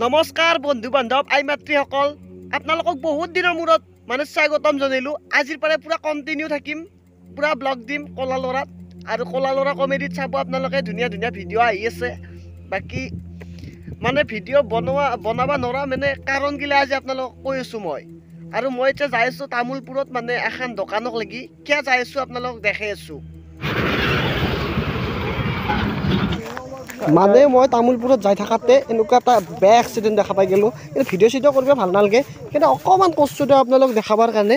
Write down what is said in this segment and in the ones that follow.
নমস্কাৰ বন্ধু বান্ধৱ আই মাতৃসকল, আপোনালোকক বহুত দিনৰ মূৰত মানে স্বাগতম জনাইলোঁ। আজিৰ পৰা পুৰা কণ্টিনিউ থাকিম, পুৰা ব্লগ দিম কলা ল'ৰাত, আৰু কলা ল'ৰা কমেডিত চাব আপোনালোকে। ধুনীয়া ধুনীয়া ভিডিঅ' আহি আছে। বাকী মানে ভিডিঅ' বনাব নোৱাৰা মানে কাৰণগিলা আজি আপোনালোকক কৈ আছোঁ মই। আৰু মই এতিয়া যাই আছোঁ তামোলপুৰত, মানে এখন দোকানক লাগি কিয় যাই আছোঁ আপোনালোকক দেখাই আছোঁ। মানে মই তামোলপুৰত যাই থাকাতে এনেকুৱা এটা বেয়া এক্সিডেণ্ট দেখা পাই গ'লোঁ। কিন্তু ভিডিঅ' চিডিঅ' কৰিব ভাল নালাগে, কিন্তু অকণমান কষ্ট দিওঁ আপোনালোক দেখাবৰ কাৰণে।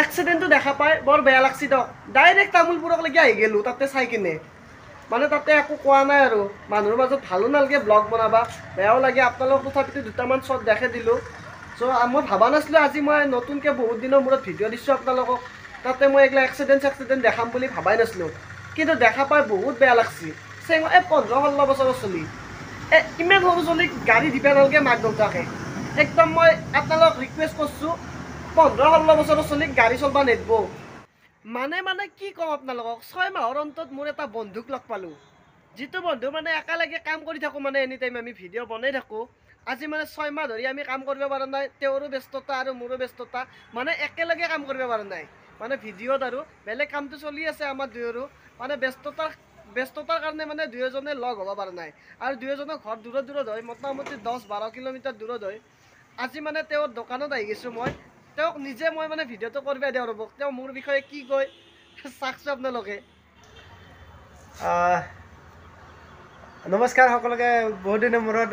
এক্সিডেণ্টটো দেখা পাই বৰ বেয়া লাগছি দিয়ক। ডাইৰেক্ট তামোলপুৰকলৈকে আহি গ'লোঁ তাতে চাই কিনে। মানে তাতে একো কোৱা নাই আৰু মানুহৰ মাজত ভালো নালাগে ব্লগ বনাবা, বেয়াও লাগে। আপোনালোক তথাপিতো দুটামান শ্বট দেখাই দিলোঁ। চ' মই ভাবা নাছিলোঁ আজি মই নতুনকৈ বহুত দিনৰ মূৰত ভিডিঅ' দিছোঁ আপোনালোকক। তাতে মই এইগিলা এক্সিডেণ্ট দেখাম বুলি ভাবাই নাছিলোঁ, কিন্তু দেখা পাই বহুত বেয়া লাগছি। 15-16 বছৰৰ চলি, ইমান সৰু চলিক গাড়ী দিব নালাগে মাক দেউতাকে। একদম মই আপোনালোকক ৰিকুৱেষ্ট কৰিছোঁ, 15-16 বছৰৰ চলিক গাড়ী চলাব নেদব। মানে কি ক'ম আপোনালোকক, 6 মাহৰ অন্তত মোৰ এটা বন্ধুক লগ পালোঁ, যিটো বন্ধু মানে একেলগে কাম কৰি থাকোঁ, মানে এনি টাইম আমি ভিডিঅ' বনাই থাকোঁ। আজি মানে 6 মাহ ধৰি আমি কাম কৰিব পৰা নাই, তেওঁৰো ব্যস্ততা আৰু মোৰো ব্যস্ততা, মানে একেলগে কাম কৰিব পৰা নাই। মানে ভিডিঅ'ত আৰু বেলেগ কামটো চলি আছে আমাৰ দুয়োৰো, মানে ব্যস্ততাৰ কাৰণে মানে দুয়োজনে লগ হ'ব পৰা নাই। আৰু দুয়োজনৰ ঘৰ দূৰত হয়, মোটামুটি 10-12 কিলোমিটাৰ দূৰত হয়। আজি মানে তেওঁৰ দোকানত আহি গৈছোঁ মই। তেওঁক নিজে মই মানে ভিডিঅ'টো কৰিব দিওঁ ৰ'ব, তেওঁ মোৰ বিষয়ে কি কয় চাওকচোন আপোনালোকে। নমস্কাৰ সকলোকে। বহুত দিনৰ মূৰত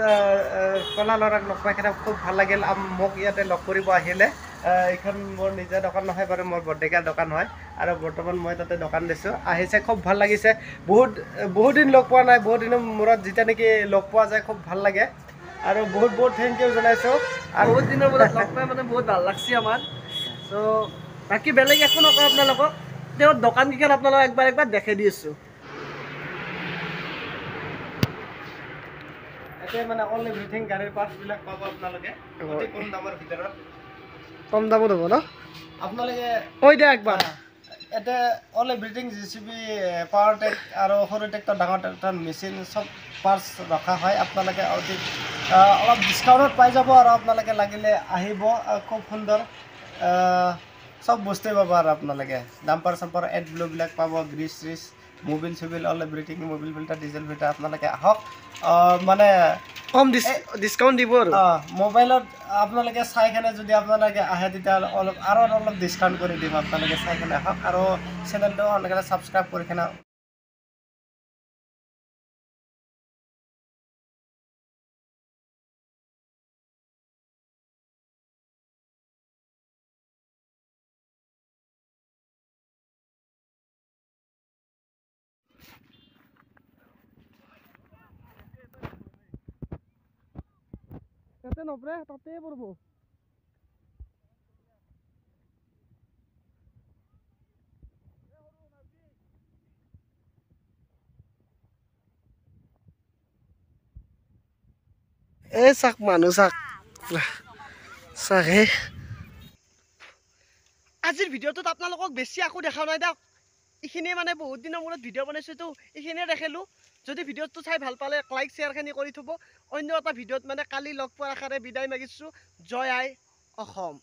কলা ল'ৰাক লগ পাই কিনে খুব ভাল লাগিল। মোক ইয়াতে লগ কৰিব আহিলে। এইখন মোৰ নিজৰ দোকান নহয় বাৰু, মোৰ বৰ্ডেকাৰ দোকান হয়, আৰু বৰ্তমান মই তাতে দোকান দিছোঁ। আহিছে, খুব ভাল লাগিছে। বহুত দিন লগ পোৱা নাই, বহুত দিনৰ মূৰত যেতিয়া নেকি লগ পোৱা যায় খুব ভাল লাগে। আৰু বহুত থেংক ইউ জনাইছোঁ। আৰু বহুত দিনৰ মূৰত লগ পাই মানে বহুত ভাল লাগছে আমাৰ। চ' বাকী বেলেগ একো নকওঁ আপোনালোকক, তেওঁৰ দোকানকেইখন আপোনালোকক একবাৰ দেখাই দি আছোঁ। এতিয়া মানে অল এভ্ৰিথিং গাড়ীৰ পাৰ্টছবিলাক পাব আপোনালোকে অতি কম দামৰ ভিতৰত। কম দামত হ'ব ন আপোনালোকে? কৈ দিয়া একবাৰ। ইয়াতে all everything JCB, power tech আৰু সৰু ট্ৰেক্টৰ, ডাঙৰ ট্ৰেক্টৰ, মেচিন চব পাৰ্টছ ৰখা হয়। আপোনালোকে অলপ ডিছকাউণ্টত পাই যাব, আৰু আপোনালোকে লাগিলে আহিব। খুব সুন্দৰ চব বস্তুৱে পাব আৰু আপোনালোকে। ডাম্পাৰ চাম্পাৰ এডব্লুবিলাক পাব, গ্ৰীচ চ্ৰিচ, মোবিল চুবিল, all everything, mobil filter, diesel filter. আপোনালোকে আহক, মানে কম ডিছকাউণ্ট দিব আৰু মোবাইলত আপোনালোকে চাই কিনে যদি আপোনালোকে আহে, তেতিয়াহ'লে অলপ ডিছকাউণ্ট কৰি দিম। আপোনালোকে চাই কিনে আহক, আৰু চেনেলটো সোনকালে ছাবস্ক্ৰাইব কৰি কিনে তাতে নপৰে, তাতে পৰব। এই চাক মানুহ চাক চাকে। আজিৰ ভিডিঅ'টোত আপোনালোকক বেছি একো দেখা নাই দিয়ক। এইখিনিয়ে মানে বহুত দিনৰ মূৰত ভিডিঅ' বনাইছোঁতো, এইখিনিয়ে দেখালোঁ। যদি ভিডিঅ'টো চাই ভাল পালে লাইক শ্বেয়াৰখিনি কৰি থ'ব। অন্য এটা ভিডিঅ'ত মানে কালি লগ পোৱাৰ আশাৰে বিদায় মাগিছোঁ। জয় আই অসম।